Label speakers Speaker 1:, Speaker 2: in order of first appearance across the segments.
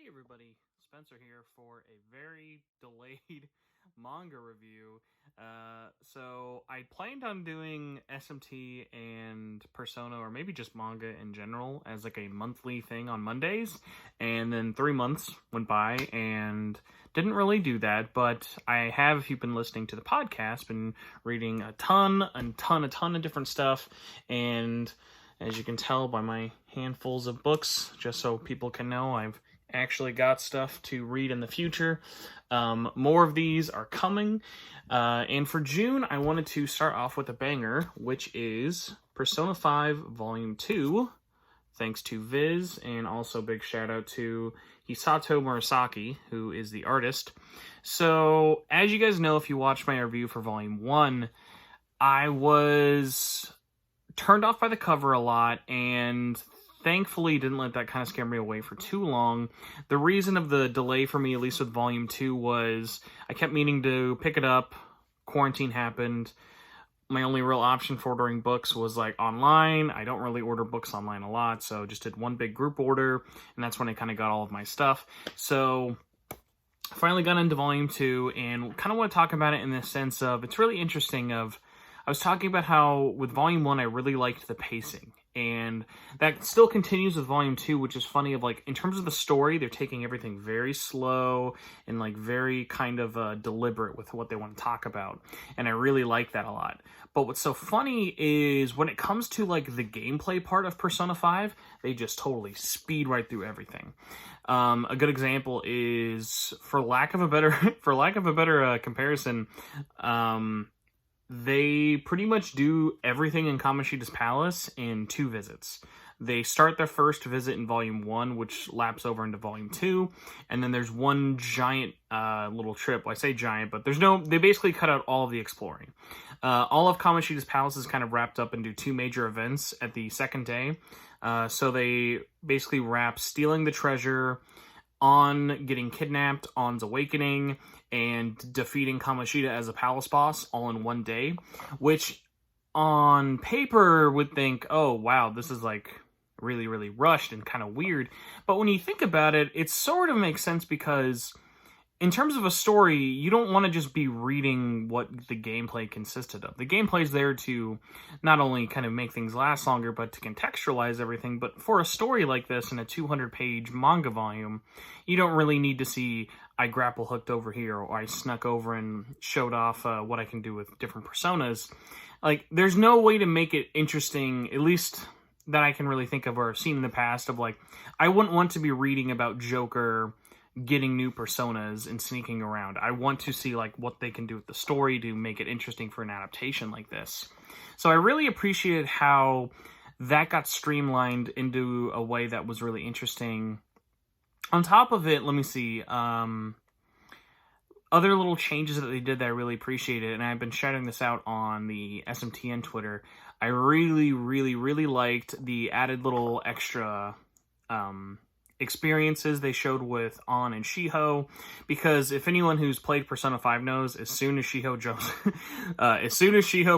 Speaker 1: everybody, Spencer here for a very delayed manga review. So I planned on doing SMT and Persona, or maybe just manga in general, as like a monthly thing on Mondays, and then 3 months went by and didn't really do that. But I have, if you've been listening to the podcast, been reading a ton of different stuff, and as you can tell by my handfuls of books, just so people can know, I've actually got stuff to read in the future. More of these are coming. And for June, I wanted to start off with a banger, which is Persona 5 Volume 2, thanks to Viz, and also big shout out to Hisato Murasaki, who is the artist. So, as you guys know, if you watched my review for Volume 1, I was turned off by the cover a lot, and thankfully didn't let that kind of scare me away for too long. The reason of the delay for me, at least with Volume 2, was I kept meaning to pick it up. Quarantine happened. My only real option for ordering books was like online. I don't really order books online a lot, so just did one big group order, and that's when I kind of got all of my stuff. So finally got into Volume 2, and kind of want to talk about it in the sense of, it's really interesting I was talking about how with Volume 1, I really liked the pacing. And that still continues with Volume 2, which is funny of like, in terms of the story, they're taking everything very slow and like very kind of deliberate with what they want to talk about. And I really like that a lot. But what's so funny is when it comes to like the gameplay part of Persona 5, they just totally speed right through everything. A good example is, for lack of a better comparison, they pretty much do everything in Kamoshida's palace in 2 visits. They start their first visit in Volume 1, which laps over into Volume 2, and then there's one giant little trip. Well, I say giant, but they basically cut out all of the exploring. All of Kamoshida's palace is kind of wrapped up into 2 major events at the second day. So they basically wrap stealing the treasure, on getting kidnapped, On's awakening, and defeating Kamoshida as a palace boss all in one day, which on paper would think, oh wow, this is like really, really rushed and kind of weird. But when you think about it, it sort of makes sense, because in terms of a story, you don't want to just be reading what the gameplay consisted of. The gameplay is there to not only kind of make things last longer, but to contextualize everything. But for a story like this in a 200-page manga volume, you don't really need to see, I grapple hooked over here, or I snuck over and showed off what I can do with different personas. Like, there's no way to make it interesting, at least that I can really think of or have seen in the past, of like, I wouldn't want to be reading about Joker getting new personas and sneaking around. I want to see like what they can do with the story to make it interesting for an adaptation like this. So I really appreciated how that got streamlined into a way that was really interesting. On top of it, let me see, other little changes that they did that I really appreciated, and I've been shouting this out on the SMTN Twitter. I really, really, really liked the added little extra experiences they showed with On and Shiho, because if anyone who's played Persona 5 knows, as soon as Shiho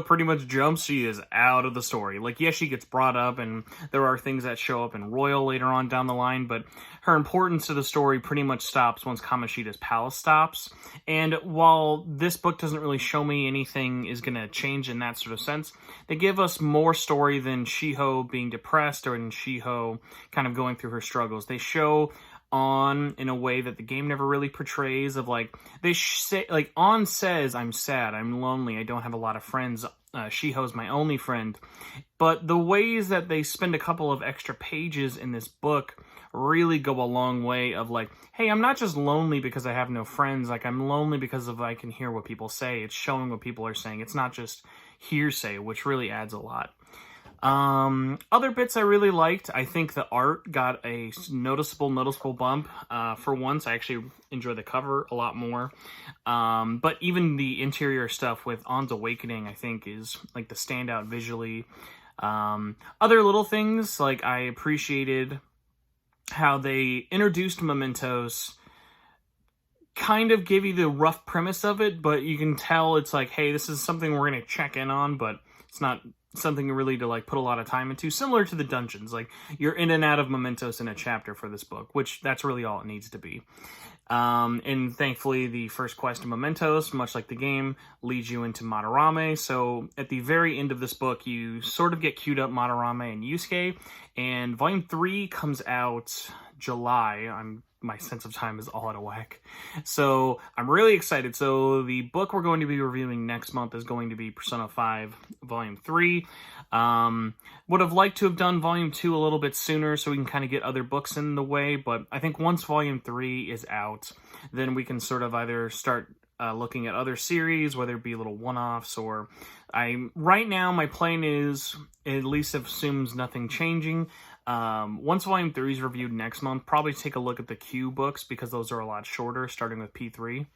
Speaker 1: pretty much jumps, she is out of the story. Like, yes, she gets brought up, and there are things that show up in Royal later on down the line, but her importance to the story pretty much stops once Kamoshida's palace stops. And while this book doesn't really show me anything is going to change in that sort of sense, they give us more story than Shiho being depressed or in Shiho kind of going through her struggles. They show On in a way that the game never really portrays, of like, they say, like, On says, I'm sad, I'm lonely, I don't have a lot of friends, Shiho's my only friend. But the ways that they spend a couple of extra pages in this book really go a long way of like, hey, I'm not just lonely because I have no friends, like, I'm lonely because of I can hear what people say. It's showing what people are saying. It's not just hearsay, which really adds a lot. Other bits I really liked. I think the art got a noticeable bump. For once, I actually enjoy the cover a lot more. But even the interior stuff with On's awakening, I think, is like the standout visually. Other little things, like I appreciated how they introduced mementos, kind of give you the rough premise of it, but you can tell it's like, hey, this is something we're going to check in on, but it's not something really to like put a lot of time into, similar to the dungeons. Like, you're in and out of mementos in a chapter for this book, which that's really all it needs to be. And thankfully, the first quest of Mementos, much like the game, leads you into Madarame. So at the very end of this book, you sort of get queued up Madarame and Yusuke, and Volume 3 comes out July. My sense of time is all out of whack. So I'm really excited. So the book we're going to be reviewing next month is going to be Persona 5 Volume 3. Would have liked to have done Volume 2 a little bit sooner so we can kind of get other books in the way, but I think once Volume 3 is out, then we can sort of either start looking at other series, whether it be little one-offs, or right now my plan is, at least assumes nothing changing, once Volume 3 is reviewed next month, probably take a look at the Q books, because those are a lot shorter, starting with P3.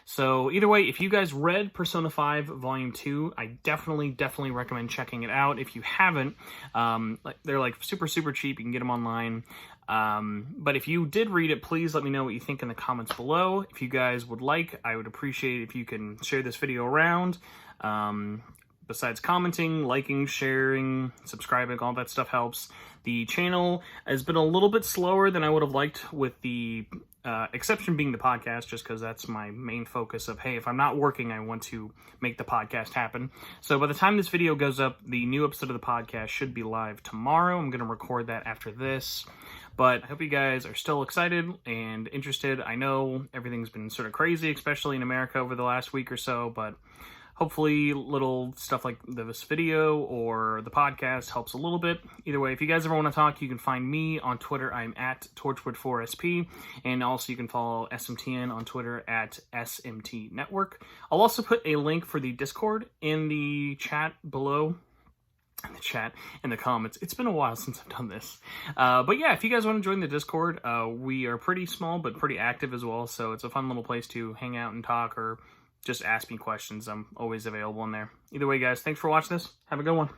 Speaker 1: So either way, if you guys read Persona 5 Volume 2, I definitely recommend checking it out. If you haven't, they're like super cheap. You can get them online. But if you did read it, please let me know what you think in the comments below. If you guys would like, I would appreciate if you can share this video around. Besides commenting, liking, sharing, subscribing, all that stuff helps. The channel has been a little bit slower than I would have liked, with the exception being the podcast, just because that's my main focus of, hey, if I'm not working, I want to make the podcast happen. So by the time this video goes up, the new episode of the podcast should be live tomorrow. I'm going to record that after this. But I hope you guys are still excited and interested. I know everything's been sort of crazy, especially in America over the last week or so, but hopefully little stuff like this video or the podcast helps a little bit. Either way, if you guys ever want to talk, you can find me on Twitter. I'm at Torchwood4SP, and also you can follow SMTN on Twitter at SMT Network. I'll also put a link for the Discord in the chat below. In the comments. It's been a while since I've done this. But yeah, if you guys want to join the Discord, we are pretty small but pretty active as well, so it's a fun little place to hang out and talk, or just ask me questions. I'm always available in there. Either way, guys, thanks for watching this. Have a good one.